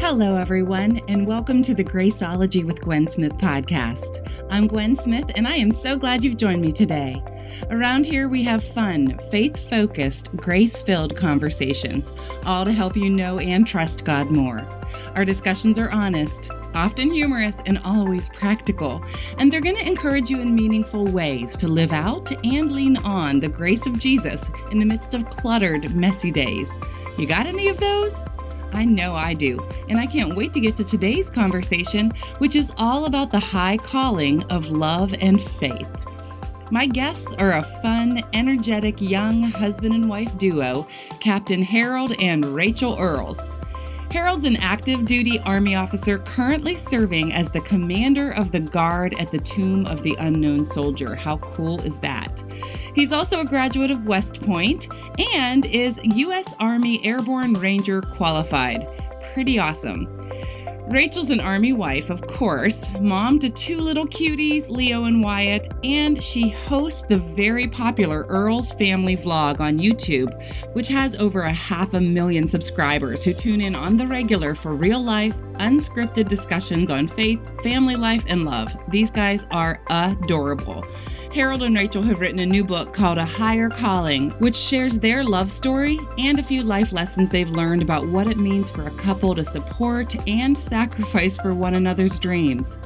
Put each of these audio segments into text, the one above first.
Hello, everyone, and welcome to the Graceologie with Gwen Smith podcast. I'm Gwen Smith, and I am so glad you've joined me today. Around here, we have fun, faith-focused, grace-filled conversations, all to help you know and trust God more. Our discussions are honest, often humorous, and always practical, and they're going to encourage you in meaningful ways to live out and lean on the grace of Jesus in the midst of cluttered, messy days. You got any of those? I know I do, and I can't wait to get to today's conversation, which is all about the high calling of love and faith. My guests are a fun, energetic young husband and wife duo, Captain Harold and Rachel Earls. Harold's an active duty Army officer currently serving as the commander of the guard at the Tomb of the Unknown Soldier. How cool is that? He's also a graduate of West Point and is U.S. Army Airborne Ranger qualified. Pretty awesome. Rachel's an Army wife, of course, mom to two little cuties, Leo and Wyatt, and she hosts the very popular Earls Family Vlog on YouTube, which has over 500,000 subscribers who tune in on the regular for real-life, unscripted discussions on faith, family life, and love. These guys are adorable. Harold and Rachel have written a new book called A Higher Calling, which shares their love story and a few life lessons they've learned about what it means for a couple to support and sacrifice for one another's dreams.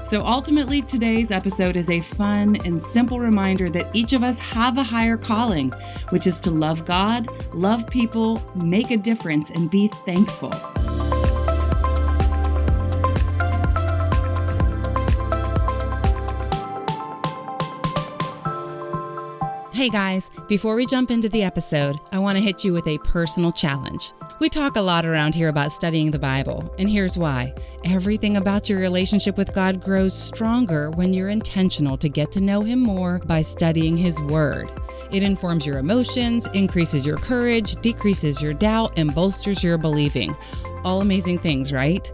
So ultimately, today's episode is a fun and simple reminder that each of us have a higher calling, which is to love God, love people, make a difference, and be thankful. Hey guys, before we jump into the episode, I want to hit you with a personal challenge. We talk a lot around here about studying the Bible, and here's why. Everything about your relationship with God grows stronger when you're intentional to get to know Him more by studying His Word. It informs your emotions, increases your courage, decreases your doubt, and bolsters your believing. All amazing things, right?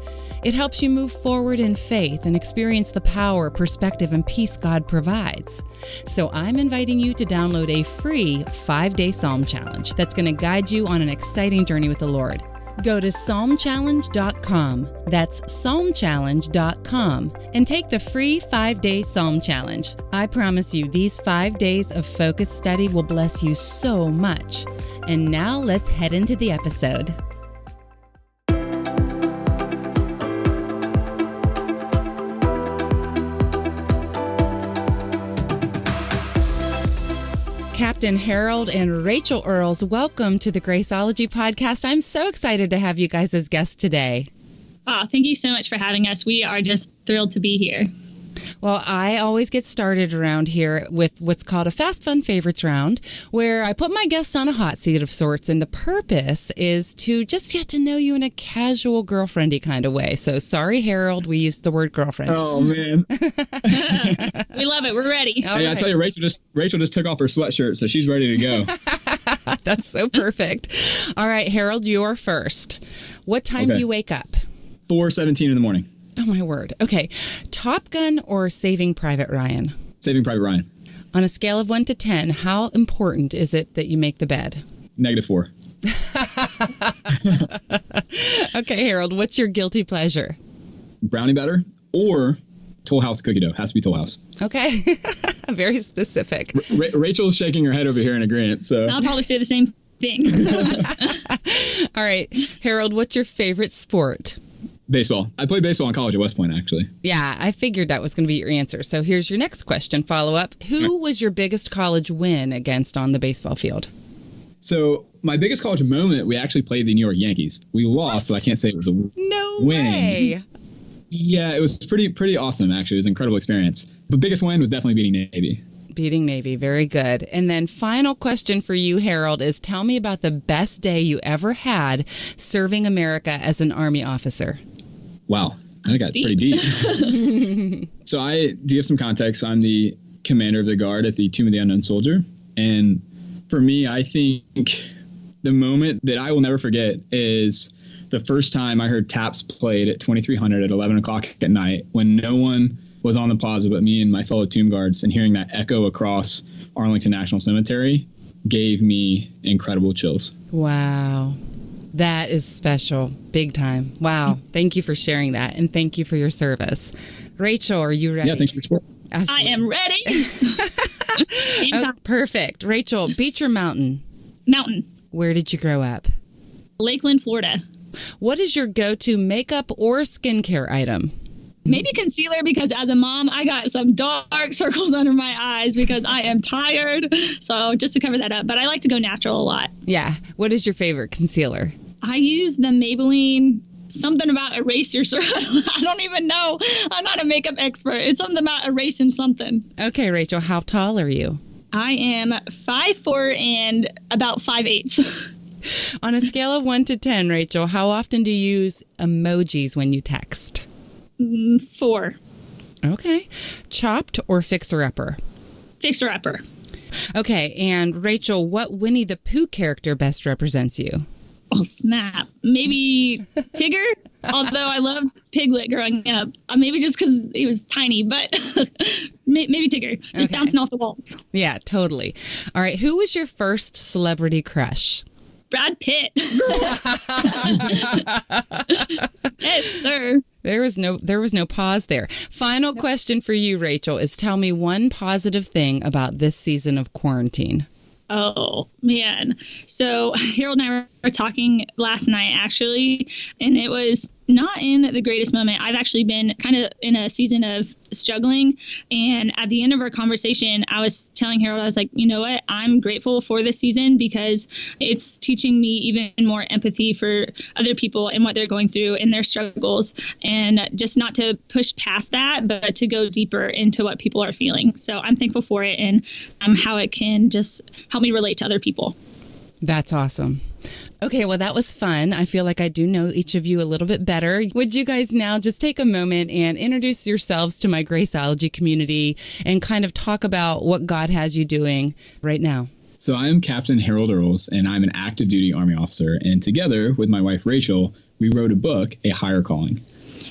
It helps you move forward in faith and experience the power, perspective, and peace God provides. So I'm inviting you to download a free 5-day Psalm Challenge that's going to guide you on an exciting journey with the Lord. Go to psalmchallenge.com, that's psalmchallenge.com, and take the free 5-day Psalm Challenge. I promise you these 5 days of focused study will bless you so much. And now let's head into the episode. Captain Harold and Rachel Earls, welcome to the Graceologie podcast. I'm so excited to have you guys as guests today. Oh, thank you so much for having us. We are just thrilled to be here. Well, I always get started around here with what's called a Fast Fun Favorites round, where I put my guests on a hot seat of sorts, and the purpose is to just get to know you in a casual, girlfriendy kind of way. So sorry, Harold, we used the word girlfriend. Oh, man. We love it. We're ready. Hey, right. I tell you, Rachel just took off her sweatshirt, so she's ready to go. That's so perfect. All right, Harold, you are first. What time do you wake up? 4:17 in the morning. Oh, my word. Okay. Top Gun or Saving Private Ryan? Saving Private Ryan. On a scale of 1 to 10, how important is it that you make the bed? -4. Okay, Harold, what's your guilty pleasure? Brownie batter or Toll House cookie dough. Has to be Toll House. Okay. Very specific. Rachel's shaking her head over here in agreement. So I'll probably say the same thing. All right. Harold, what's your favorite sport? Baseball. I played baseball in college at West Point, actually. Yeah, I figured that was going to be your answer. So here's your next question, follow-up. Who was your biggest college win against on the baseball field? So my biggest college moment, we actually played the New York Yankees. We lost, so I can't say it was a win. No way. Yeah, it was pretty awesome, actually. It was an incredible experience. But biggest win was definitely beating Navy. Beating Navy. Very good. And then final question for you, Harold, is tell me about the best day you ever had serving America as an Army officer. Wow. I think that's pretty deep. So to give some context, I'm the commander of the guard at the Tomb of the Unknown Soldier. And for me, I think the moment that I will never forget is the first time I heard taps played at 2300 at 11 o'clock at night when no one was on the plaza but me and my fellow tomb guards, and hearing that echo across Arlington National Cemetery gave me incredible chills. Wow. That is special. Big time. Wow. Thank you for sharing that. And thank you for your service. Rachel, are you ready? Yeah, thanks for support. Absolutely. I am ready. Oh, perfect. Rachel, beach or mountain? Mountain. Where did you grow up? Lakeland, Florida. What is your go-to makeup or skincare item? Maybe concealer, because as a mom, I got some dark circles under my eyes because I am tired. So just to cover that up. But I like to go natural a lot. Yeah. What is your favorite concealer? I use the Maybelline something about eraser. I don't even know. I'm not a makeup expert. It's something about erasing something. Okay, Rachel, how tall are you? I am 5'4" and about 5'8". On a scale of 1 to 10, Rachel, how often do you use emojis when you text? 4. Okay. Chopped or fixer-upper? Fixer-upper. Okay, and Rachel, what Winnie the Pooh character best represents you? Oh, snap. Maybe Tigger, although I loved Piglet growing up. Maybe just because he was tiny, but maybe Tigger. Just bouncing off the walls. Yeah, totally. All right, who was your first celebrity crush? Brad Pitt. Yes, sir. There was no pause there. Final question for you, Rachel, is tell me one positive thing about this season of quarantine. Oh, man. So Harold and I were talking last night, actually, and it was not in the greatest moment. I've actually been kind of in a season of struggling. And at the end of our conversation, I was telling Harold, I was like, you know what? I'm grateful for this season because it's teaching me even more empathy for other people and what they're going through and their struggles. And just not to push past that, but to go deeper into what people are feeling. So I'm thankful for it and how it can just help me relate to other people. That's awesome. Okay, well, that was fun. I feel like I do know each of you a little bit better. Would you guys now just take a moment and introduce yourselves to my Graceologie community and kind of talk about what God has you doing right now? So I'm Captain Harold Earls, and I'm an active duty Army officer. And together with my wife, Rachel, we wrote a book, A Higher Calling.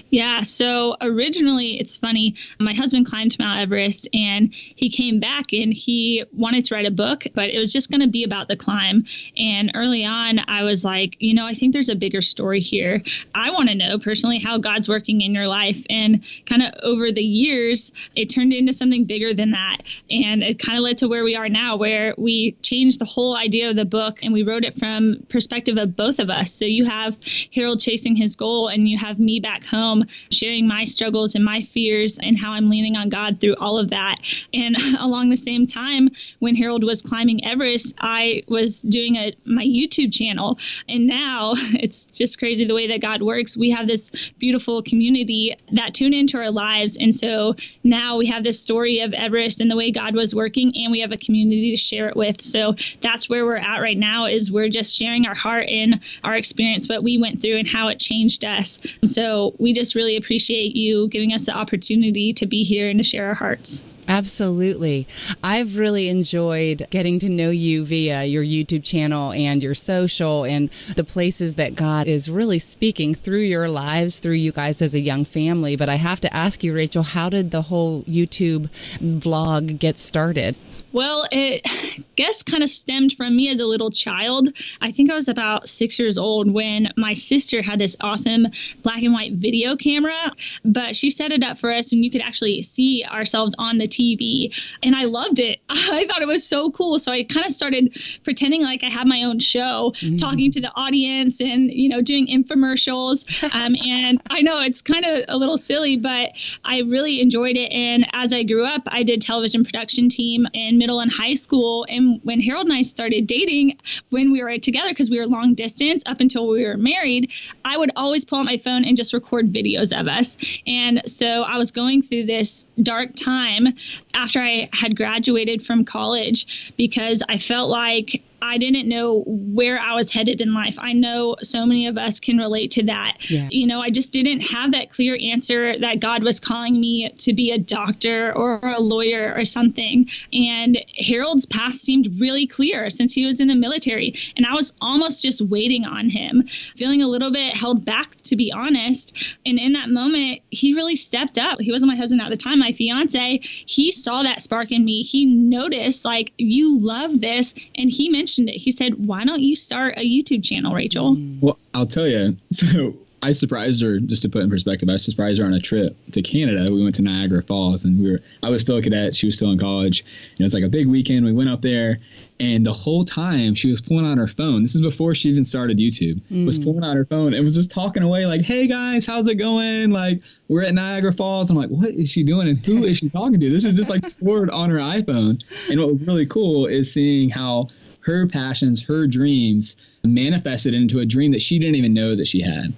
Yeah, so originally, it's funny, my husband climbed Mount Everest and he came back and he wanted to write a book, but it was just going to be about the climb. And early on, I was like, you know, I think there's a bigger story here. I want to know personally how God's working in your life. And kind of over the years, it turned into something bigger than that. And it kind of led to where we are now, where we changed the whole idea of the book and we wrote it from perspective of both of us. So you have Harold chasing his goal and you have me back home sharing my struggles and my fears and how I'm leaning on God through all of that. And along the same time, when Harold was climbing Everest, I was doing my YouTube channel. And now it's just crazy the way that God works. We have this beautiful community that tune into our lives. And so now we have this story of Everest and the way God was working, and we have a community to share it with. So that's where we're at right now, is we're just sharing our heart and our experience, what we went through and how it changed us. So we just really appreciate you giving us the opportunity to be here and to share our hearts. Absolutely. I've really enjoyed getting to know you via your YouTube channel and your social and the places that God is really speaking through your lives, through you guys as a young family. But I have to ask you, Rachel, how did the whole YouTube vlog get started? Well, it guess kind of stemmed from me as a little child. I think I was about 6 years old when my sister had this awesome black and white video camera, but she set it up for us and you could actually see ourselves on the TV. And I loved it. I thought it was so cool. So I kind of started pretending like I had my own show, talking to the audience and, you know, doing infomercials. And I know it's kind of a little silly, but I really enjoyed it. And as I grew up, I did television production team in middle and high school. And when Harold and I started dating, when we were together, because we were long distance up until we were married, I would always pull out my phone and just record videos of us. And so I was going through this dark time after I had graduated from college because I felt like I didn't know where I was headed in life. I know so many of us can relate to that. Yeah. You know, I just didn't have that clear answer that God was calling me to be a doctor or a lawyer or something. And Harold's path seemed really clear since he was in the military. And I was almost just waiting on him, feeling a little bit held back, to be honest. And in that moment, he really stepped up. He wasn't my husband at the time, my fiance. He saw that spark in me. He noticed, like, you love this. And he mentioned mentioned it. He said, why don't you start a YouTube channel, Rachel? Well, I'll tell you. So I surprised her, just to put in perspective, I surprised her on a trip to Canada. We went to Niagara Falls, and I was still a cadet. She was still in college. And it was like a big weekend. We went up there, and the whole time she was pulling out her phone. This is before she even started YouTube. Was pulling out her phone and was just talking away like, hey guys, how's it going? Like, we're at Niagara Falls. I'm like, what is she doing? And who is she talking to? This is just like stored on her iPhone. And what was really cool is seeing how her passions, her dreams manifested into a dream that she didn't even know that she had.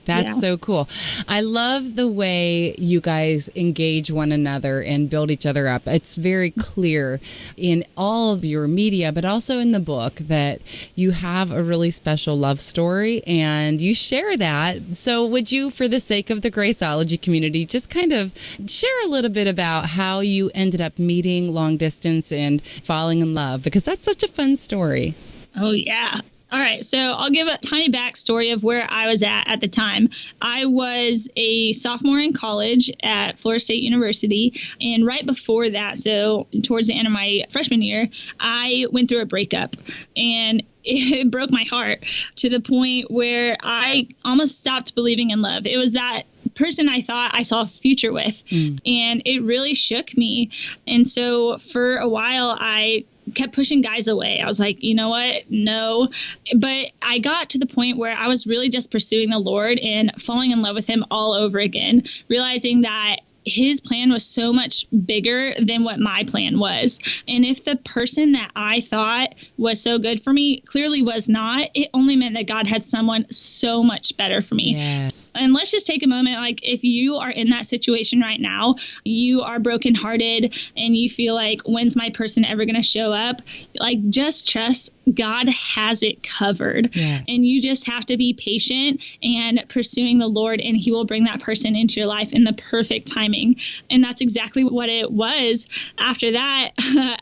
That's so cool. I love the way you guys engage one another and build each other up. It's very clear in all of your media, but also in the book, that you have a really special love story and you share that. So would you, for the sake of the Graceologie community, just kind of share a little bit about how you ended up meeting long distance and falling in love? Because that's such a fun story. Oh, yeah. All right, so I'll give a tiny backstory of where I was at the time. I was a sophomore in college at Florida State University, and right before that, so towards the end of my freshman year, I went through a breakup, and it broke my heart to the point where I almost stopped believing in love. It was that person I thought I saw a future with, and it really shook me. And so for a while, I kept pushing guys away. I was like, you know what? No. But I got to the point where I was really just pursuing the Lord and falling in love with him all over again, realizing that his plan was so much bigger than what my plan was. And if the person that I thought was so good for me clearly was not, it only meant that God had someone so much better for me. Yes. And let's just take a moment. Like, if you are in that situation right now, you are brokenhearted and you feel like, when's my person ever going to show up? Like, just trust God has it covered. Yes. And you just have to be patient and pursuing the Lord, and he will bring that person into your life in the perfect timing. And that's exactly what it was. After that,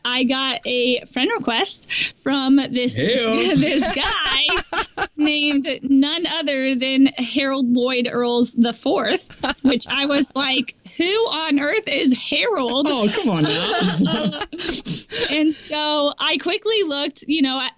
I got a friend request from this guy named none other than Harold Lloyd Earls IV, which I was like, who on earth is Harold? Oh, come on now. And so I quickly looked,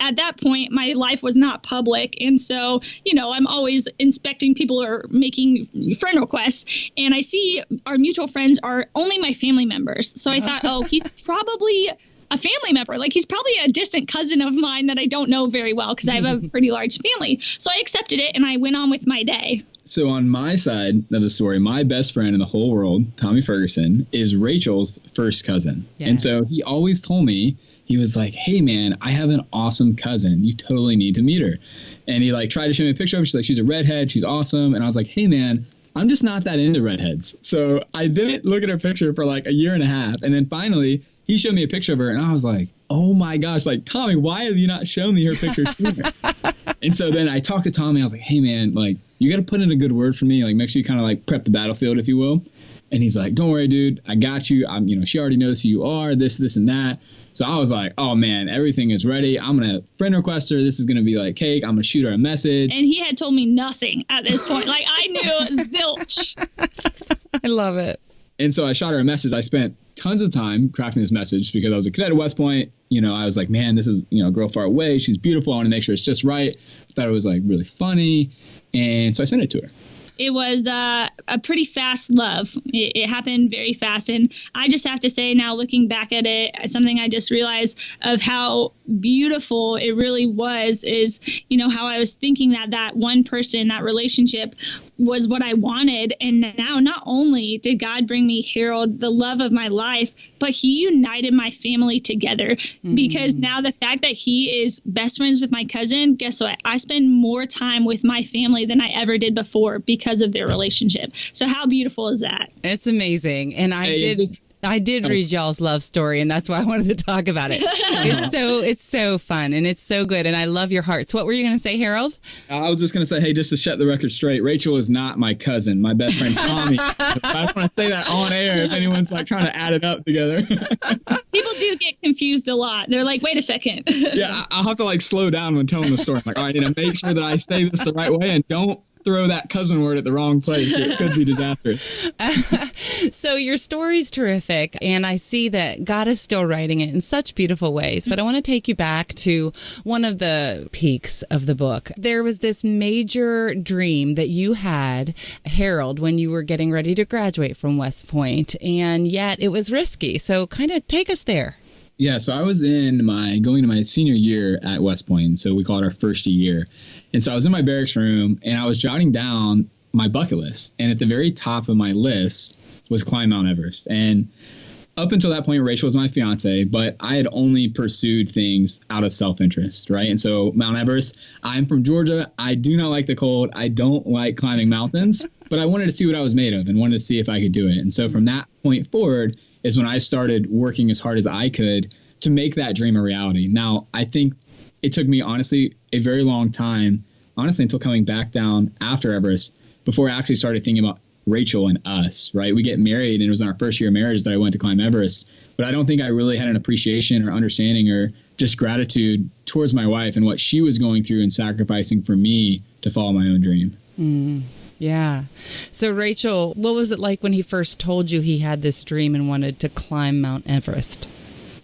at that point, my life was not public. And so, I'm always inspecting people or making friend requests. And I see our mutual friends are only my family members. So I thought, oh, he's probably a family member. Like, he's probably a distant cousin of mine that I don't know very well because I have a pretty large family. So I accepted it and I went on with my day. So on my side of the story, my best friend in the whole world, Tommy Ferguson, is Rachel's first cousin. Yes. And so he always told me, he was like, hey, man, I have an awesome cousin. You totally need to meet her. And he tried to show me a picture of her. She's like, she's a redhead. She's awesome. And I was like, hey, man, I'm just not that into redheads. So I didn't look at her picture for like a year and a half. And then finally he showed me a picture of her and I was like, oh my gosh, like, Tommy, why have you not shown me her picture sooner? And so then I talked to Tommy. I was like, hey, man, like, you got to put in a good word for me. Like, make sure you kind of like prep the battlefield, if you will. And he's like, don't worry, dude, I got you. She already knows who you are, this, and that. So I was like, oh, man, everything is ready. I'm going to friend request her. This is going to be like cake. I'm going to shoot her a message. And he had told me nothing at this point. Like, I knew zilch. I love it. And so I shot her a message. I spent tons of time crafting this message because I was a cadet at West Point. I was like, man, this is, a girl far away. She's beautiful. I want to make sure it's just right. I thought it was like really funny. And so I sent it to her. It was a pretty fast love. It happened very fast. And I just have to say now, looking back at it, something I just realized of how beautiful it really was is, how I was thinking that one person, that relationship was what I wanted. And now not only did God bring me Harold, the love of my life, but he united my family together because now the fact that he is best friends with my cousin, guess what? I spend more time with my family than I ever did before because of their relationship. So how beautiful is that? It's amazing. And I did read y'all's love story, and that's why I wanted to talk about it. It's so fun, and it's so good, and I love your hearts. What were you going to say, Harold? I was just going to say, hey, just to set the record straight, Rachel is not my cousin, my best friend Tommy. I just want to say that on air if anyone's like trying to add it up together. People do get confused a lot. They're like, wait a second. Yeah, I'll have to like slow down when telling the story. I'm like, all right, I need to make sure that I say this the right way and don't throw that cousin word at the wrong place. It could be disastrous. So your story's terrific, and I see that God is still writing it in such beautiful ways. But I want to take you back to one of the peaks of the book. There was this major dream that you had, Harold, when you were getting ready to graduate from West Point, and yet it was risky. So kind of take us there. Yeah, so I was going to my senior year at West Point, so we call it our first year. And so I was in my barracks room, and I was jotting down my bucket list. And at the very top of my list was climb Mount Everest. And up until that point, Rachel was my fiance, but I had only pursued things out of self-interest, right? And so Mount Everest, I'm from Georgia. I do not like the cold. I don't like climbing mountains, but I wanted to see what I was made of and wanted to see if I could do it. And so from that point forward is when I started working as hard as I could to make that dream a reality. Now, I think it took me, honestly, a very long time, until coming back down after Everest, before I actually started thinking about Rachel and us, right? We get married, and it was in our first year of marriage that I went to climb Everest. But I don't think I really had an appreciation or understanding or just gratitude towards my wife and what she was going through and sacrificing for me to follow my own dream. Yeah. So, Rachel, what was it like when he first told you he had this dream and wanted to climb Mount Everest?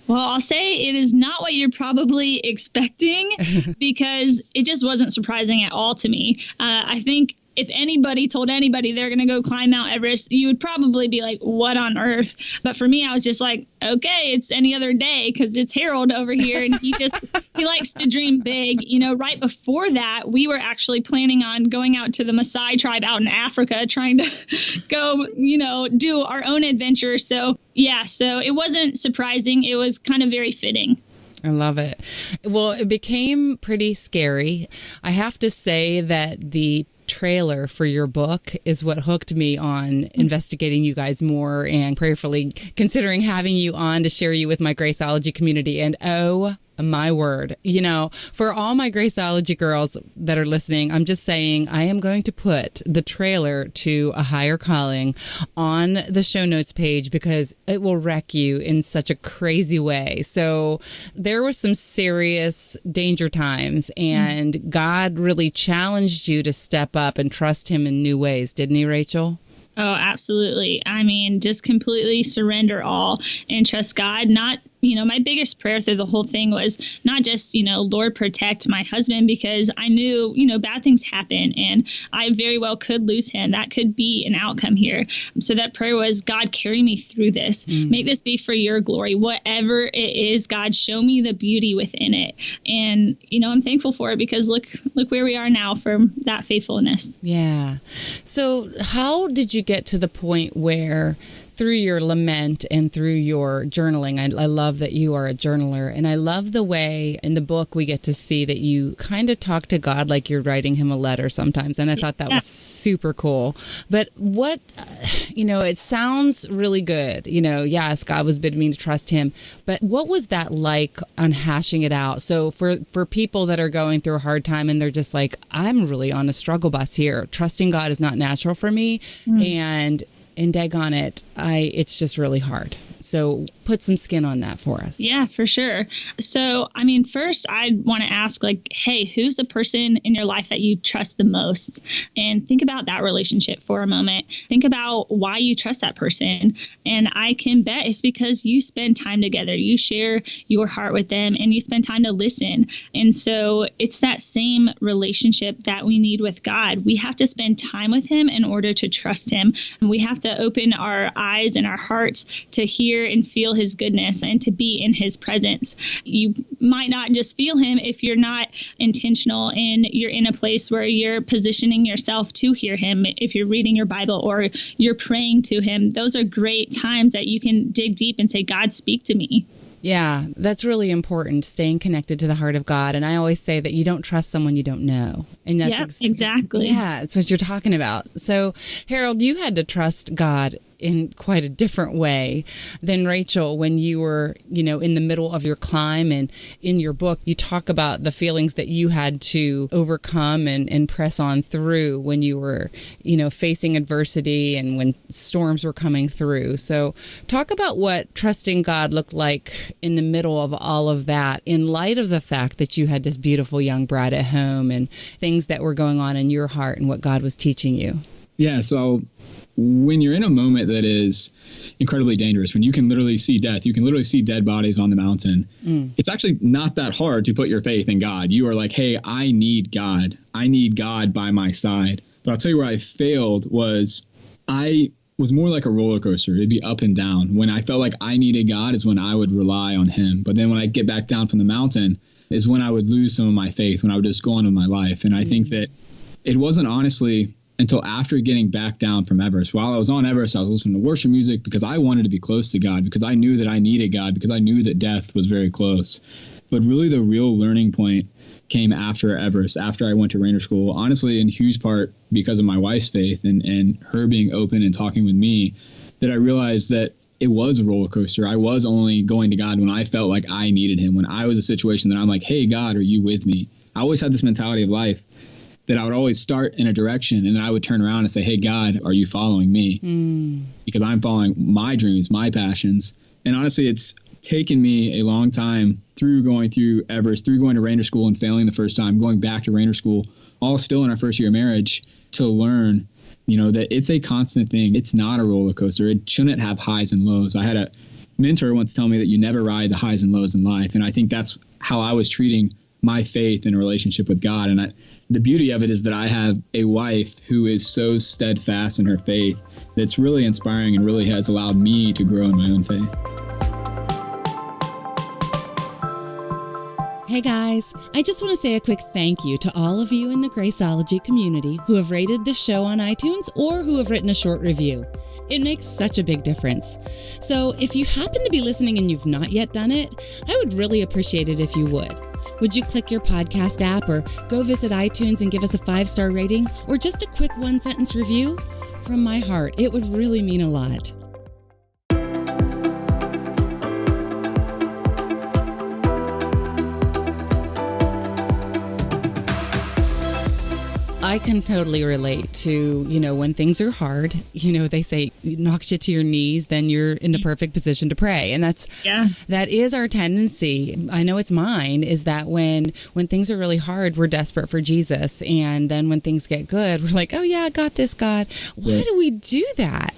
Well, I'll say it is not what you're probably expecting because it just wasn't surprising at all to me. I think if anybody told anybody they're going to go climb Mount Everest, you would probably be like, what on earth? But for me, I was just like, okay, it's any other day because it's Harold over here. And he likes to dream big. You know, right before that, we were actually planning on going out to the Maasai tribe out in Africa, trying to go, do our own adventure. So, yeah, so it wasn't surprising. It was kind of very fitting. I love it. Well, it became pretty scary. I have to say that the trailer for your book is what hooked me on investigating you guys more and prayerfully considering having you on to share you with my Graceologie community. And oh my word, for all my Graceologie girls that are listening, I'm just saying I am going to put the trailer to A Higher Calling on the show notes page because it will wreck you in such a crazy way. So there was some serious danger times, and God really challenged you to step up and trust him in new ways, didn't he, Rachel? Oh, absolutely. I mean, just completely surrender all and trust God. Not, my biggest prayer through the whole thing was not just, Lord, protect my husband, because I knew, bad things happen and I very well could lose him. That could be an outcome here. So that prayer was, God, carry me through this. Make this be for your glory. Whatever it is, God, show me the beauty within it. And, I'm thankful for it because look where we are now from that faithfulness. Yeah. So how did you get to the point where through your lament and through your journaling, I love that you are a journaler, and I love the way in the book we get to see that you kind of talk to God like you're writing him a letter sometimes, and I thought that was super cool. But what, it sounds really good. Yes, God was bidding me to trust him, but what was that like on hashing it out? So for people that are going through a hard time and they're just like, I'm really on a struggle bus here. Trusting God is not natural for me, and daggone it, it's just really hard. So put some skin on that for us. Yeah, for sure. So, first I'd want to ask hey, who's the person in your life that you trust the most? And think about that relationship for a moment. Think about why you trust that person. And I can bet it's because you spend time together. You share your heart with them and you spend time to listen. And so it's that same relationship that we need with God. We have to spend time with him in order to trust him. And we have to open our eyes and our hearts to hear and feel his goodness and to be in his presence. You might not just feel him if you're not intentional and you're in a place where you're positioning yourself to hear him. If you're reading your Bible or you're praying to him, those are great times that you can dig deep and say, God, speak to me. Yeah, that's really important, staying connected to the heart of God. And I always say that you don't trust someone you don't know. And that's exactly. Yeah, it's what you're talking about. So, Harold, you had to trust God in quite a different way than Rachel when you were, in the middle of your climb. And in your book, you talk about the feelings that you had to overcome and press on through when you were, facing adversity and when storms were coming through. So talk about what trusting God looked like in the middle of all of that, in light of the fact that you had this beautiful young bride at home and things that were going on in your heart and what God was teaching you. Yeah. So when you're in a moment that is incredibly dangerous, when you can literally see death, you can literally see dead bodies on the mountain. It's actually not that hard to put your faith in God. You are like, hey, I need God. I need God by my side. But I'll tell you where I failed was I was more like a roller coaster. It'd be up and down. When I felt like I needed God is when I would rely on him. But then when I get back down from the mountain is when I would lose some of my faith, when I would just go on with my life. And I think that it wasn't honestly until after getting back down from Everest. While I was on Everest, I was listening to worship music because I wanted to be close to God, because I knew that I needed God, because I knew that death was very close. But really the real learning point came after Everest, after I went to Ranger School, honestly, in huge part because of my wife's faith and her being open and talking with me, that I realized that it was a roller coaster. I was only going to God when I felt like I needed him, when I was in a situation that I'm like, hey, God, are you with me? I always had this mentality of life that I would always start in a direction and then I would turn around and say, hey, God, are you following me? Because I'm following my dreams, my passions. And honestly, it's taken me a long time through going through Everest, through going to Ranger School and failing the first time, going back to Ranger School, all still in our first year of marriage, to learn, that it's a constant thing. It's not a roller coaster. It shouldn't have highs and lows. I had a mentor once tell me that you never ride the highs and lows in life. And I think that's how I was treating my faith and relationship with God. And the beauty of it is that I have a wife who is so steadfast in her faith that's really inspiring and really has allowed me to grow in my own faith. Hey guys, I just want to say a quick thank you to all of you in the Graceologie community who have rated this show on iTunes or who have written a short review. It makes such a big difference. So if you happen to be listening and you've not yet done it, I would really appreciate it if you would. Would you click your podcast app or go visit iTunes and give us a 5-star rating or just a quick 1-sentence review? From my heart, it would really mean a lot. I can totally relate to, when things are hard, they say it knocks you to your knees, then you're in the perfect position to pray. And that is our tendency. I know it's mine, is that when things are really hard, we're desperate for Jesus. And then when things get good, we're like, oh yeah, I got this, God. Why do we do that?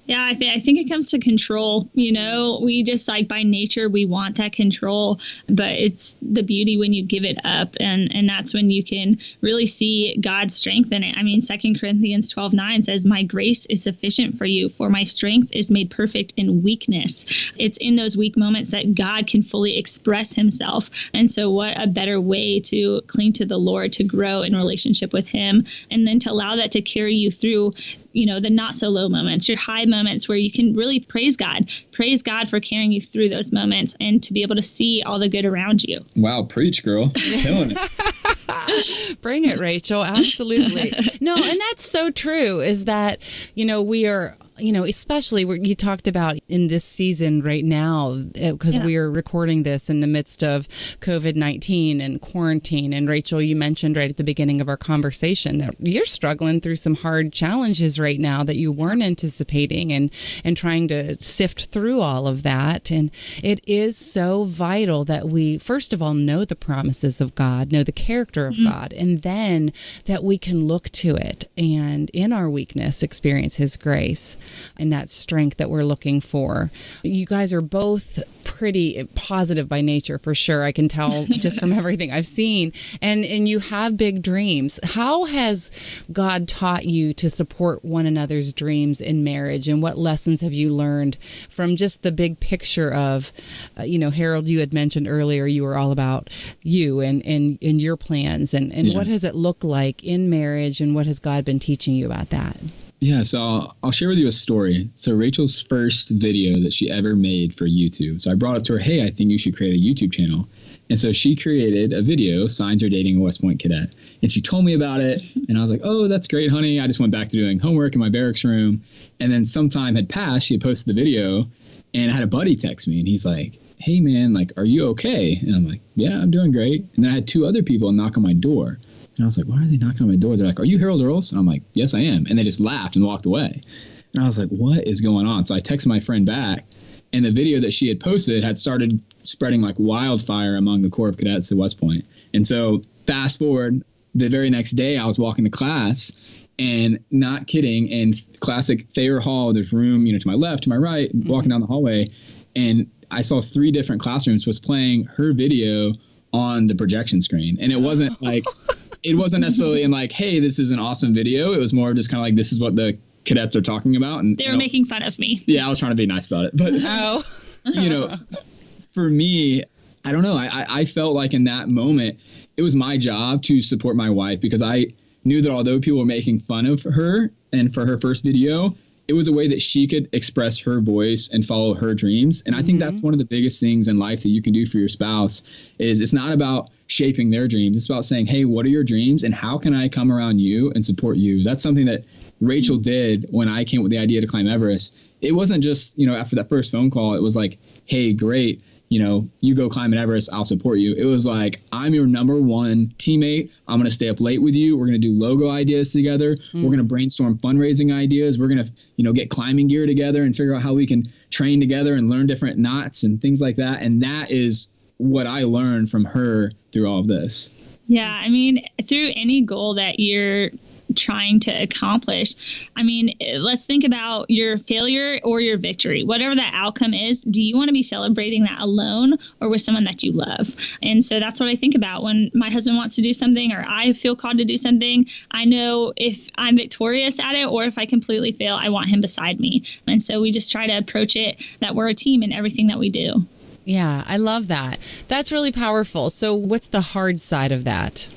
Yeah, I think it comes to control. We just by nature, we want that control, but it's the beauty when you give it up. And that's when you can really see God's strength in it. I mean, 2 Corinthians 12:9 says, my grace is sufficient for you, for my strength is made perfect in weakness. It's in those weak moments that God can fully express himself. And so what a better way to cling to the Lord, to grow in relationship with him, and then to allow that to carry you through the not so low moments, your high moments where you can really praise God for carrying you through those moments and to be able to see all the good around you. Wow. Preach, girl. Killing it. Bring it, Rachel. Absolutely. No, and that's so true, is that, we are, especially where you talked about in this season right now, because we are recording this in the midst of COVID-19 and quarantine. And Rachel, you mentioned right at the beginning of our conversation that you're struggling through some hard challenges right now that you weren't anticipating and trying to sift through all of that. And it is so vital that we, first of all, know the promises of God, know the character of God, and then that we can look to it and in our weakness experience his grace and that strength that we're looking for. You guys are both pretty positive by nature, for sure. I can tell just from everything I've seen. And you have big dreams. How has God taught you to support one another's dreams in marriage? And what lessons have you learned from just the big picture of, Harold, you had mentioned earlier, you were all about you and your plans. And what has it looked like in marriage? And what has God been teaching you about that? Yeah, so I'll share with you a story. So Rachel's first video that she ever made for YouTube. So I brought it to her, hey, I think you should create a YouTube channel. And so she created a video, Signs Are Dating a West Point Cadet. And she told me about it. And I was like, oh, that's great, honey. I just went back to doing homework in my barracks room. And then some time had passed. She had posted the video. And I had a buddy text me. And he's like, hey, man, like, are you okay? And I'm like, yeah, I'm doing great. And then I had 2 other people knock on my door. And I was like, why are they knocking on my door? They're like, are you Harold Earls? And I'm like, yes, I am. And they just laughed and walked away. And I was like, what is going on? So I texted my friend back. And the video that she had posted had started spreading like wildfire among the Corps of Cadets at West Point. And so fast forward, the very next day, I was walking to class, and not kidding, in classic Thayer Hall, there's room, to my left, to my right, walking down the hallway. And I saw 3 different classrooms was playing her video on the projection screen. And it wasn't like, it wasn't necessarily in like, hey, this is an awesome video. It was more just kind of like, this is what the cadets are talking about. And they were making fun of me. Yeah, I was trying to be nice about it. But, for me, I don't know. I felt like in that moment, it was my job to support my wife, because I knew that although people were making fun of her and for her first video, it was a way that she could express her voice and follow her dreams. And I think that's one of the biggest things in life that you can do for your spouse is it's not about shaping their dreams. It's about saying, hey, what are your dreams and how can I come around you and support you? That's something that Rachel did when I came with the idea to climb Everest. It wasn't just, after that first phone call, it was like, hey, great. You go climb Everest, I'll support you. It was like, I'm your number one teammate. I'm going to stay up late with you. We're going to do logo ideas together. We're going to brainstorm fundraising ideas. We're going to, get climbing gear together and figure out how we can train together and learn different knots and things like that. And that is what I learned from her through all of this. Yeah. I mean, through any goal that you're trying to accomplish, I mean, let's think about your failure or your victory. Whatever that outcome is, do you want to be celebrating that alone or with someone that you love? And so that's what I think about when my husband wants to do something or I feel called to do something. I know if I'm victorious at it or if I completely fail, I want him beside me. And so we just try to approach it that we're a team in everything that we do. Yeah, I love that. That's really powerful. So what's the hard side of that?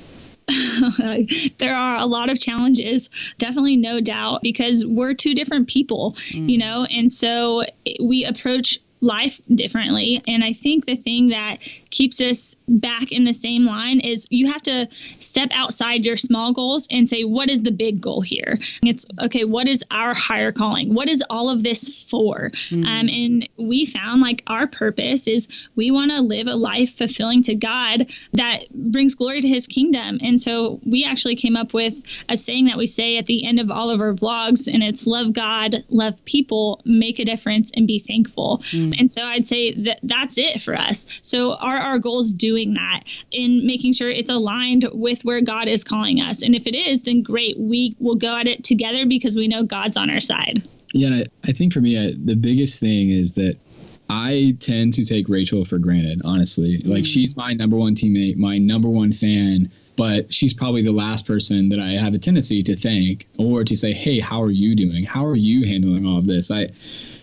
There are a lot of challenges, definitely, no doubt, because we're 2 different people, and so we approach life differently. And I think the thing that keeps us back in the same line is you have to step outside your small goals and say, what is the big goal here? It's okay. What is our higher calling? What is all of this for? And we found like our purpose is we want to live a life fulfilling to God that brings glory to his kingdom. And so we actually came up with a saying that we say at the end of all of our vlogs, and it's love God, love people, make a difference, and be thankful. And so I'd say that that's it for us. So our goal is doing that and making sure it's aligned with where God is calling us. And if it is, then great. We will go at it together because we know God's on our side. Yeah, and I think for me, the biggest thing is that I tend to take Rachel for granted, honestly. Like, she's my number one teammate, my number one fan, but she's probably the last person that I have a tendency to thank or to say, hey, how are you doing? How are you handling all of this?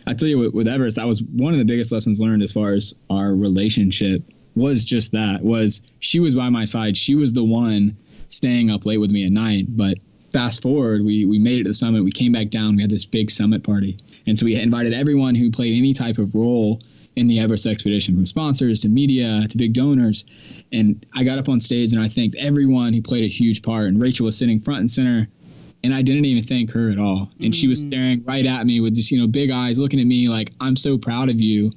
I tell you, with Everest, that was one of the biggest lessons learned as far as our relationship was just that, was she was by my side. She was the one staying up late with me at night. But fast forward, we made it to the summit. We came back down. We had this big summit party. And so we invited everyone who played any type of role in the Everest expedition, from sponsors to media to big donors. And I got up on stage and I thanked everyone who played a huge part. And Rachel was sitting front and center. And I didn't even thank her at all. And she was staring right at me with just, big eyes, looking at me like, I'm so proud of you.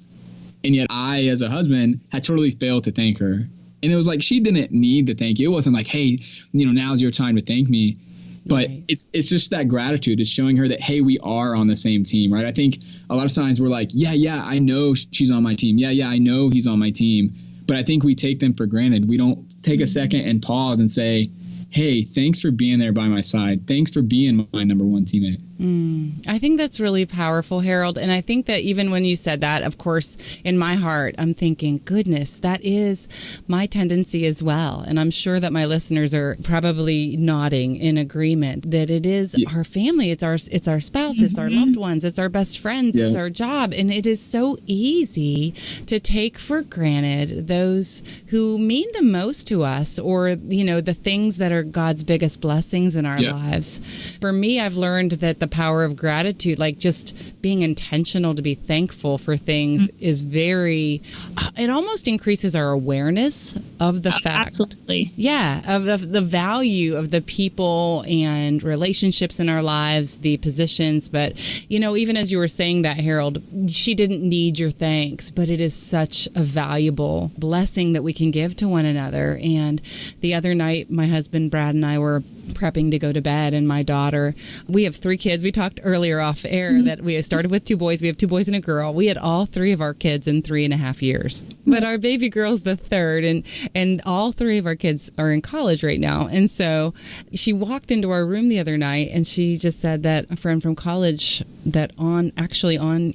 And yet I, as a husband, had totally failed to thank her. And it was like, she didn't need to thank you. It wasn't like, hey, now's your time to thank me. But it's just that gratitude. It's showing her that, hey, we are on the same team, right? I think a lot of times we're like, yeah, I know she's on my team. Yeah, I know he's on my team. But I think we take them for granted. We don't take a second and pause and say, hey, thanks for being there by my side. Thanks for being my number one teammate. I think that's really powerful, Harold. And I think that even when you said that, of course, in my heart, I'm thinking, goodness, that is my tendency as well. And I'm sure that my listeners are probably nodding in agreement that it is our family. It's our spouse. It's our loved ones. It's our best friends. It's our job. And it is so easy to take for granted those who mean the most to us, or, the things that are God's biggest blessings in our lives. For me, I've learned that the power of gratitude, like just being intentional to be thankful for things, is it almost increases our awareness of the fact. Absolutely. Yeah, of the value of the people and relationships in our lives, the positions. But, even as you were saying that, Harold, she didn't need your thanks, but it is such a valuable blessing that we can give to one another. And the other night, my husband, Brad, and I were prepping to go to bed, and my daughter, we have 3 kids. We talked earlier off air that we started with 2 boys. We have 2 boys and a girl. We had all 3 of our kids in 3.5 years, but our baby girl's the 3rd, and all 3 of our kids are in college right now. And so she walked into our room the other night, and she just said that a friend from college, that on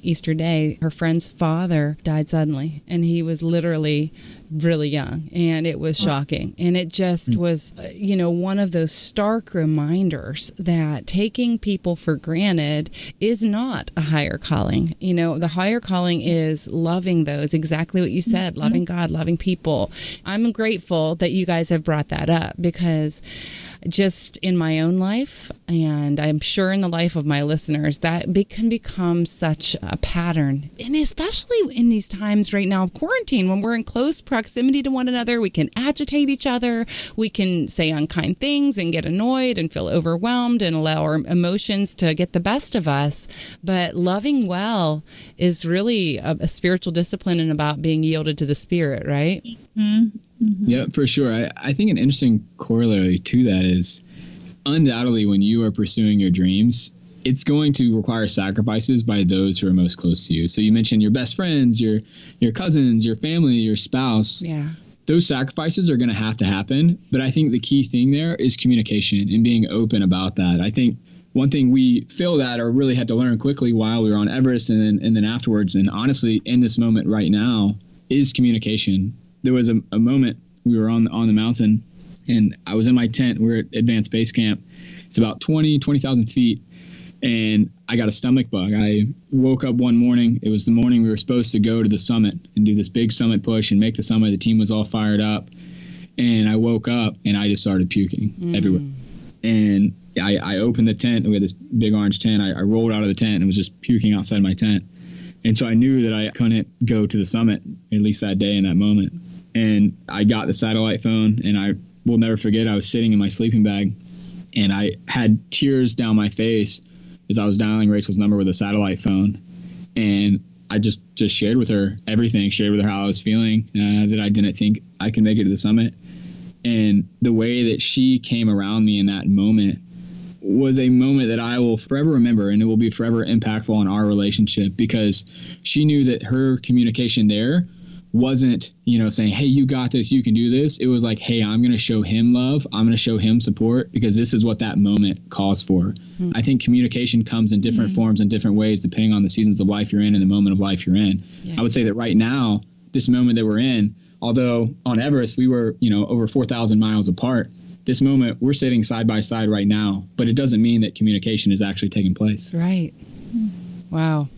Easter Day, her friend's father died suddenly, and he was literally really young, and it was shocking. And it just was, one of those stark reminders that taking people for granted is not a higher calling. The higher calling is loving those, exactly what you said, loving God, loving people. I'm grateful that you guys have brought that up, because just in my own life, and I'm sure in the life of my listeners, that can become such a pattern. And especially in these times right now of quarantine, when we're in close proximity to one another, we can agitate each other, we can say unkind things and get annoyed and feel overwhelmed and allow our emotions to get the best of us. But loving well is really a spiritual discipline, and about being yielded to the Spirit, right? Mm-hmm. Yeah, for sure. I think an interesting corollary to that is, undoubtedly, when you are pursuing your dreams, it's going to require sacrifices by those who are most close to you. So you mentioned your best friends, your cousins, your family, your spouse. Yeah. Those sacrifices are going to happen. But I think the key thing there is communication and being open about that. I think one thing we failed at, or really had to learn quickly while we were on Everest and then afterwards, and honestly in this moment right now, is communication. There was a moment we were on the mountain, and I was in my tent. We're at Advanced Base Camp. It's about 20,000 feet. And I got a stomach bug. I woke up one morning. It was the morning we were supposed to go to the summit and do this big summit push and make the summit. The team was all fired up. And I woke up and I just started puking everywhere. And I opened the tent. We had this big orange tent. I rolled out of the tent and was just puking outside my tent. And so I knew that I couldn't go to the summit, at least that day in that moment. And I got the satellite phone, and I will never forget, I was sitting in my sleeping bag, and I had tears down my face as I was dialing Rachel's number with a satellite phone. And I just shared with her everything, shared with her how I was feeling, that I didn't think I could make it to the summit. And the way that she came around me in that moment was a moment that I will forever remember, and it will be forever impactful on our relationship, because she knew that her communication there wasn't, saying, hey, you got this, you can do this. It was like, hey, I'm going to show him love. I'm going to show him support, because this is what that moment calls for. I think communication comes in different forms and different ways, depending on the seasons of life you're in and the moment of life you're in. Yeah. I would say that right now, this moment that we're in, although on Everest, we were, over 4,000 miles apart, this moment, we're sitting side by side right now, but it doesn't mean that communication is actually taking place. Right. Wow.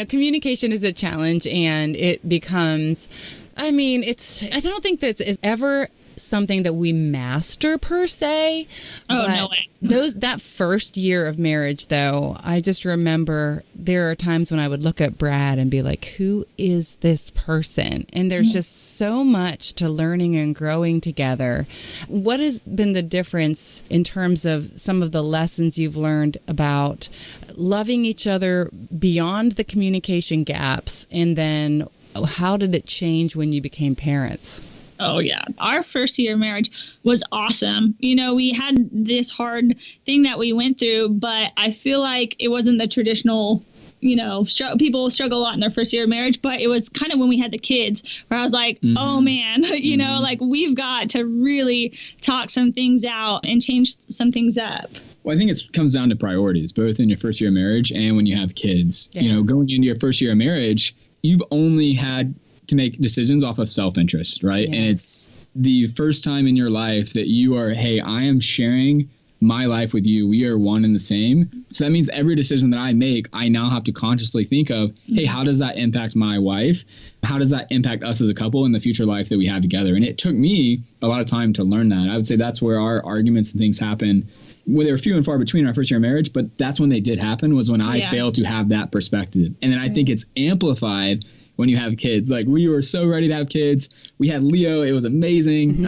Communication is a challenge, and it becomes, I don't think that it's ever something that we master per se. Oh, no way. That first year of marriage, though, I just remember there are times when I would look at Brad and be like, who is this person? And there's just so much to learning and growing together. What has been the difference in terms of some of the lessons you've learned about loving each other beyond the communication gaps? And then how did it change when you became parents? Oh, yeah. Our first year of marriage was awesome. We had this hard thing that we went through, but I feel like it wasn't the traditional, people struggle a lot in their first year of marriage, but it was kind of when we had the kids where I was like, oh, man, like we've got to really talk some things out and change some things up. Well, I think it comes down to priorities, both in your first year of marriage and when you have kids. Yeah. Going into your first year of marriage, you've only had to make decisions off of self-interest, right? Yes. And it's the first time in your life that you are, hey, I am sharing my life with you, we are one and the same. So that means every decision that I make, I now have to consciously think of, hey, how does that impact my wife? How does that impact us as a couple in the future life that we have together? And it took me a lot of time to learn that. I would say that's where our arguments and things happen. Well, they were few and far between our first year of marriage, but that's when they did happen, was when I failed to have that perspective. And then I think it's amplified when you have kids. Like, we were so ready to have kids. We had Leo. It was amazing.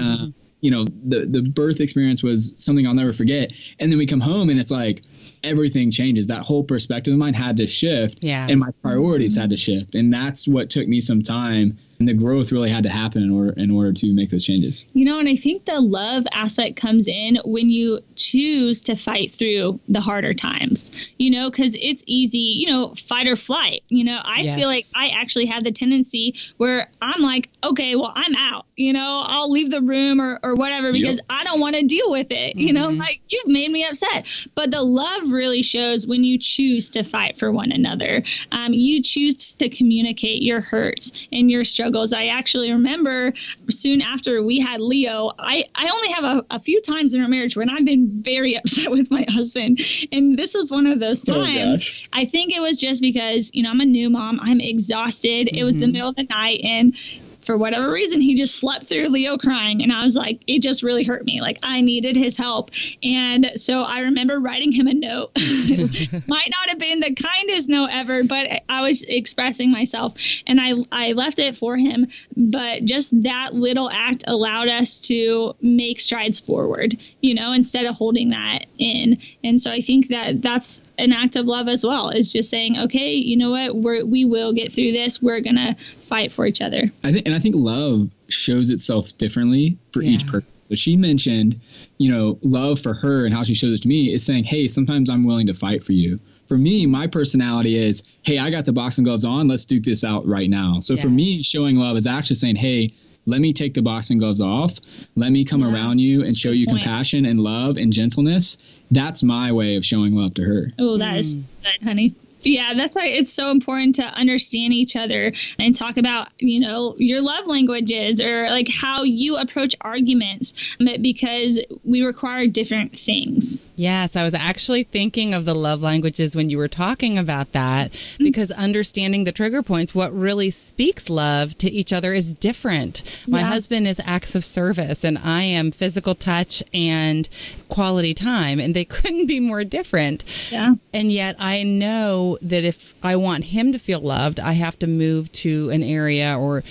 The birth experience was something I'll never forget. And then we come home and it's like everything changes. That whole perspective of mine had to shift, and my priorities had to shift. And that's what took me some time. And the growth really had to happen in order to make those changes. And I think the love aspect comes in when you choose to fight through the harder times, because it's easy, fight or flight. I feel like I actually have the tendency where I'm like, okay, well, I'm out, I'll leave the room or whatever, because I don't want to deal with it. Like, you've made me upset. But the love really shows when you choose to fight for one another. You choose to communicate your hurts and your struggles. I actually remember soon after we had Leo, I only have a few times in our marriage when I've been very upset with my husband. And this is one of those times. I think it was just because, I'm a new mom. I'm exhausted. It was the middle of the night, and for whatever reason, he just slept through Leo crying. And I was like, it just really hurt me. Like, I needed his help. And so I remember writing him a note. Might not have been the kindest note ever, but I was expressing myself, and I left it for him. But just that little act allowed us to make strides forward, instead of holding that in. And so I think that that's an act of love as well, is just saying, okay, you know what, we will get through this. We're going to fight for each other. I think love shows itself differently for each person. So she mentioned, love for her and how she shows it to me is saying, hey, sometimes I'm willing to fight for you. For me, my personality is, hey, I got the boxing gloves on. Let's duke this out right now. So for me, showing love is actually saying, hey, let me take the boxing gloves off. Let me come around you and show you compassion and love and gentleness. That's my way of showing love to her. Oh, that is good, honey. Yeah, that's why it's so important to understand each other and talk about, your love languages, or like how you approach arguments, because we require different things. Yes, I was actually thinking of the love languages when you were talking about that, because understanding the trigger points, what really speaks love to each other is different. My husband is acts of service, and I am physical touch and quality time, and they couldn't be more different. Yeah. And yet I know that if I want him to feel loved, I have to move to an area or,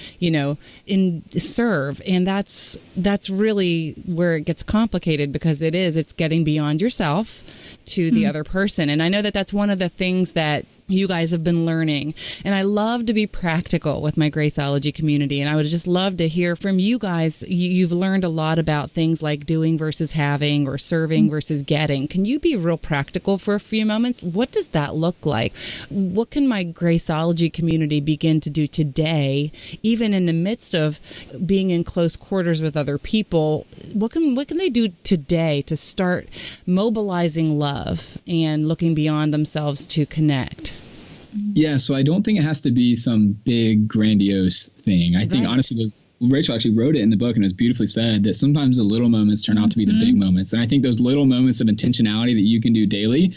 serve. And that's really where it gets complicated, because it's getting beyond yourself to the other person. And I know that that's one of the things that you guys have been learning. And I love to be practical with my Graceologie community. And I would just love to hear from you guys. You've learned a lot about things like doing versus having, or serving versus getting. Can you be real practical for a few moments? What does that look like? What can my Graceologie community begin to do today, even in the midst of being in close quarters with other people? What can they do today to start mobilizing love and looking beyond themselves to connect? Yeah, so I don't think it has to be some big grandiose thing. I think honestly, Rachel actually wrote it in the book, and it was beautifully said that sometimes the little moments turn out to be the big moments. And I think those little moments of intentionality that you can do daily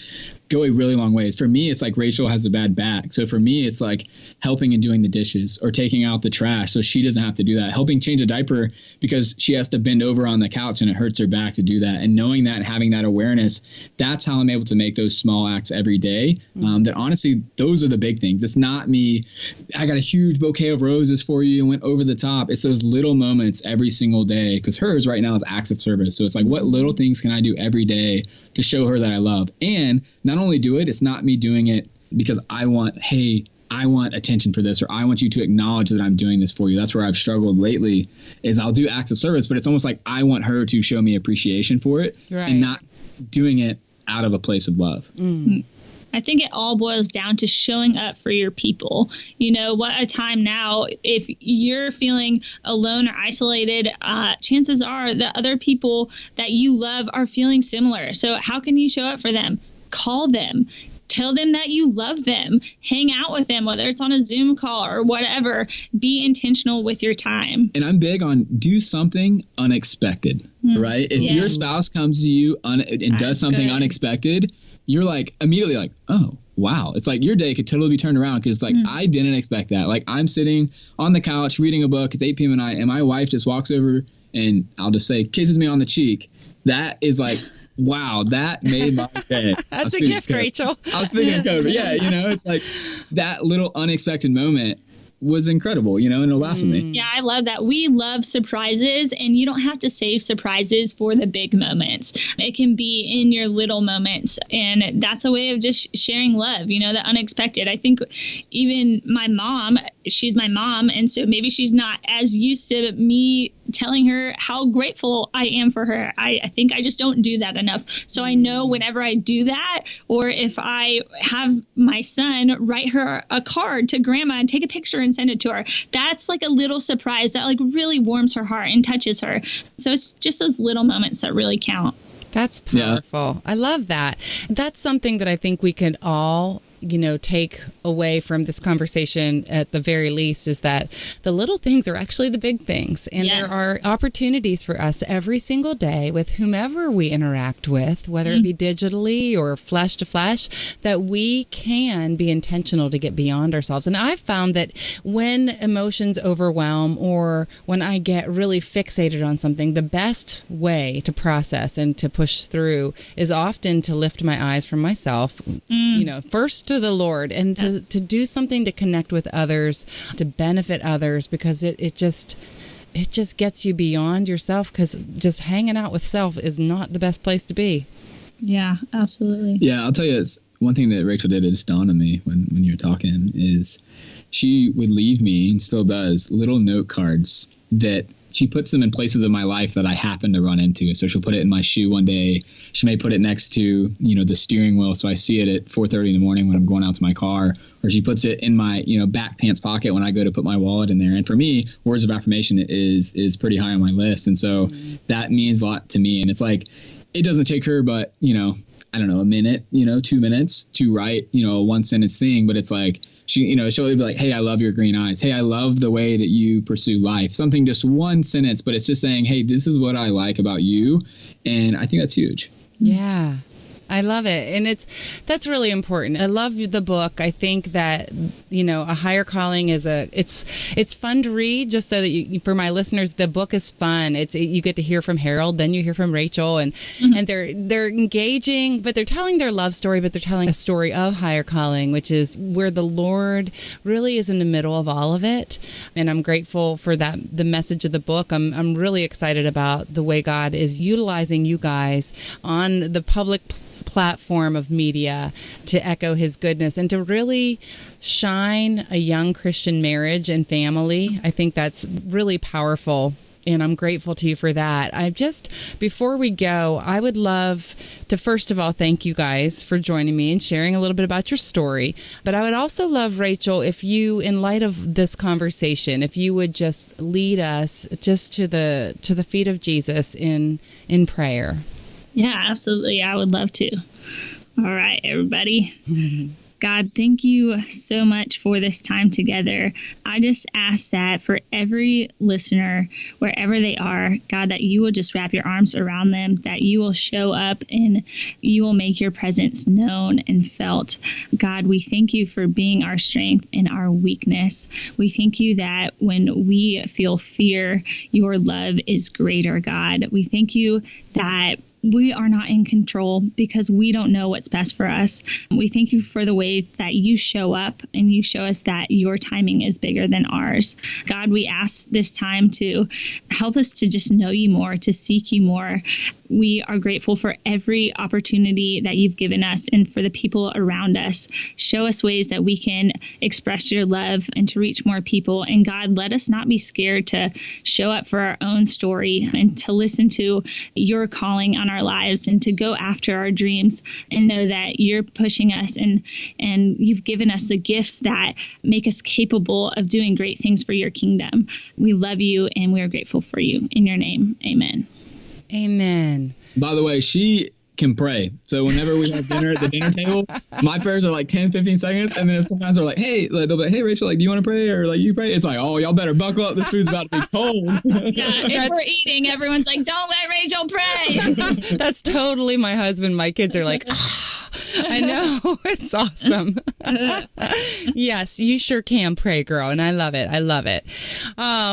go a really long ways. For me, it's like Rachel has a bad back. So for me, it's like helping and doing the dishes or taking out the trash so she doesn't have to do that. Helping change a diaper because she has to bend over on the couch and it hurts her back to do that. And knowing that and having that awareness, that's how I'm able to make those small acts every day. That honestly, those are the big things. It's not me, I got a huge bouquet of roses for you and went over the top. It's those little moments every single day, because hers right now is acts of service. So it's like, what little things can I do every day to show her that I love? And not only do it, it's not me doing it because I want attention for this, or I want you to acknowledge that I'm doing this for you. That's where I've struggled lately, is I'll do acts of service, but it's almost like I want her to show me appreciation for it, and not doing it out of a place of love. I think it all boils down to showing up for your people. What a time now. If you're feeling alone or isolated, chances are the other people that you love are feeling similar. So how can you show up for them? Call them. Tell them that you love them. Hang out with them, whether it's on a Zoom call or whatever. Be intentional with your time. And I'm big on do something unexpected, right? If your spouse comes to you and does something unexpected, you're like immediately like, oh, wow. It's like your day could totally be turned around because like I didn't expect that. Like I'm sitting on the couch reading a book. It's 8 p.m. at night and my wife just walks over and I'll just say kisses me on the cheek. That is like, wow, that made my day. That's a gift, Rachel. I was speaking of COVID. Yeah, it's like that little unexpected moment was incredible, and it'll last with me. Yeah, I love that. We love surprises, and you don't have to save surprises for the big moments. It can be in your little moments, and that's a way of just sharing love, the unexpected. I think even my mom, she's my mom, and so maybe she's not as used to me telling her how grateful I am for her. I think I just don't do that enough. So I know whenever I do that, or if I have my son write her a card to grandma and take a picture and send it to her, that's like a little surprise that like really warms her heart and touches her. So it's just those little moments that really count. That's powerful. Yeah. I love that. That's something that I think we can all take away from this conversation at the very least is that the little things are actually the big things. And there are opportunities for us every single day with whomever we interact with, whether it be digitally or flesh to flesh, that we can be intentional to get beyond ourselves. And I've found that when emotions overwhelm or when I get really fixated on something, the best way to process and to push through is often to lift my eyes from myself, first to the Lord and to do something to connect with others, to benefit others, because it just gets you beyond yourself, because just hanging out with self is not the best place to be. Yeah, absolutely. Yeah, I'll tell you this. One thing that Rachel did, it just dawned on me when you were talking, is she would leave me, and still does, little note cards that she puts them in places of my life that I happen to run into. So she'll put it in my shoe one day. She may put it next to, the steering wheel, so I see it at 4:30 in the morning when I'm going out to my car. Or she puts it in my, back pants pocket when I go to put my wallet in there. And for me, words of affirmation is pretty high on my list. And so that means a lot to me. And it's like, it doesn't take her but, I don't know, a minute, 2 minutes to write, a one sentence thing. But it's like, she'll be like, hey, I love your green eyes. Hey, I love the way that you pursue life. Something, just one sentence, but it's just saying, hey, this is what I like about you. And I think that's huge. Yeah. I love it. And that's really important. I love the book. I think that, A Higher Calling is it's fun to read, just so that for my listeners, the book is fun. You get to hear from Harold, then you hear from Rachel, and they're engaging, but they're telling their love story, but they're telling a story of higher calling, which is where the Lord really is in the middle of all of it. And I'm grateful for that, the message of the book. I'm really excited about the way God is utilizing you guys on the public platform of media to echo his goodness and to really shine a young Christian marriage and family. I think that's really powerful, and I'm grateful to you for that. Before we go, I would love to first of all thank you guys for joining me and sharing a little bit about your story. But I would also love, Rachel, if you, in light of this conversation, if you would just lead us just to the feet of Jesus in prayer. Yeah, absolutely. I would love to. All right, everybody. God, thank you so much for this time together. I just ask that for every listener, wherever they are, God, that you will just wrap your arms around them, that you will show up and you will make your presence known and felt. God, we thank you for being our strength in our weakness. We thank you that when we feel fear, your love is greater, God. We thank you that we are not in control because we don't know what's best for us. We thank you for the way that you show up and you show us that your timing is bigger than ours. God, we ask this time to help us to just know you more, to seek you more. We are grateful for every opportunity that you've given us and for the people around us. Show us ways that we can express your love and to reach more people. And God, let us not be scared to show up for our own story and to listen to your calling on our lives and to go after our dreams and know that you're pushing us and you've given us the gifts that make us capable of doing great things for your kingdom. We love you and we are grateful for you. In your name, amen. Amen. By the way, she can pray. So whenever we have dinner at the dinner table, my prayers are like 10, 15 seconds. And then sometimes they're like, hey, they'll be like, hey, Rachel, like, do you want to pray? Or like, you pray? It's like, oh, y'all better buckle up. This food's about to be cold. Yeah, if we're eating, everyone's like, don't let Rachel pray. That's totally my husband. My kids are like, I know. It's awesome. Yes, you sure can pray, girl. And I love it. I love it.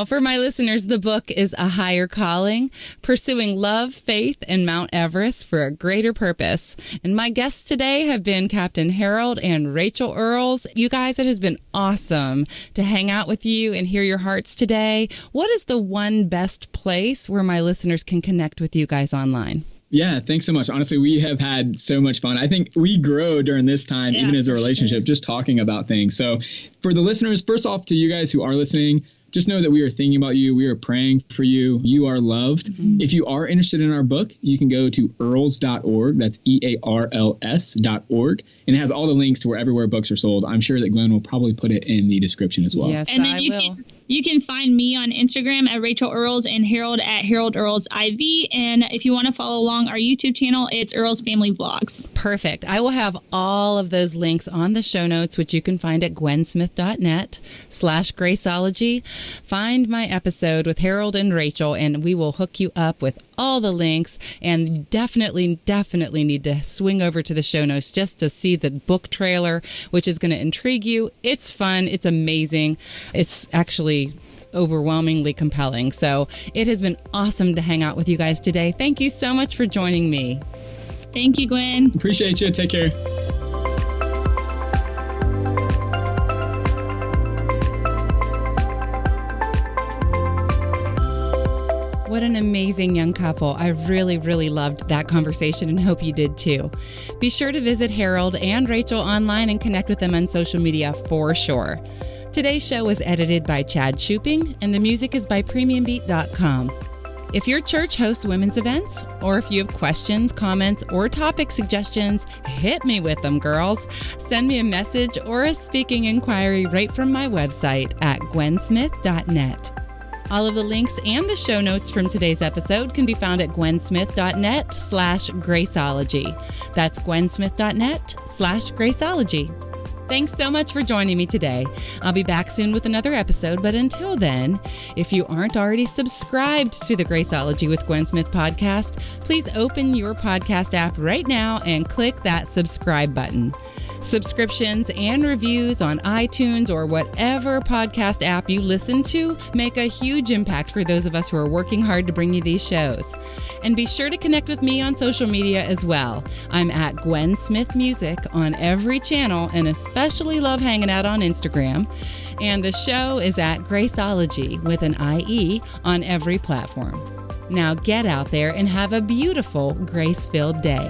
For my listeners, the book is A Higher Calling, Pursuing Love, Faith, and Mount Everest for a Greater Purpose. And my guests today have been Captain Harold and Rachel Earls. You guys, it has been awesome to hang out with you and hear your hearts today. What is the one best place where my listeners can connect with you guys online? Yeah, thanks so much. Honestly, we have had so much fun. I think we grow during this time, even as a relationship, just talking about things. So for the listeners, first off, to you guys who are listening, just know that we are thinking about you. We are praying for you. You are loved. Mm-hmm. If you are interested in our book, you can go to earls.org. That's EARLS.org. And it has all the links to everywhere books are sold. I'm sure that Gwen will probably put it in the description as well. Yes, and then I will. You can find me on Instagram at Rachel Earls and Harold at Harold Earls IV. And if you want to follow along our YouTube channel, it's Earls Family Vlogs. Perfect. I will have all of those links on the show notes, which you can find at gwensmith.net/Graceologie. Find my episode with Harold and Rachel, and we will hook you up with all the links. And definitely need to swing over to the show notes just to see the book trailer, which is going to intrigue you. It's fun. It's amazing. It's actually overwhelmingly compelling. So it has been awesome to hang out with you guys today. Thank you so much for joining me. Thank you, Gwen. Appreciate you. Take care. What an amazing young couple. I really loved that conversation and hope you did too. Be sure to visit Harold and Rachel online and connect with them on social media for sure. Today's show was edited by Chad Shooping, and the music is by PremiumBeat.com. If your church hosts women's events, or if you have questions, comments, or topic suggestions, hit me with them, girls. Send me a message or a speaking inquiry right from my website at gwensmith.net. All of the links and the show notes from today's episode can be found at gwensmith.net/Graceologie. That's gwensmith.net/Graceologie. Thanks so much for joining me today. I'll be back soon with another episode, but until then, if you aren't already subscribed to the Graceologie with Gwen Smith podcast, please open your podcast app right now and click that subscribe button. Subscriptions and reviews on iTunes or whatever podcast app you listen to make a huge impact for those of us who are working hard to bring you these shows. And be sure to connect with me on social media as well. I'm at Gwen Smith Music on every channel and especially love hanging out on Instagram. And the show is at Graceologie with an IE on every platform. Now get out there and have a beautiful, grace-filled day.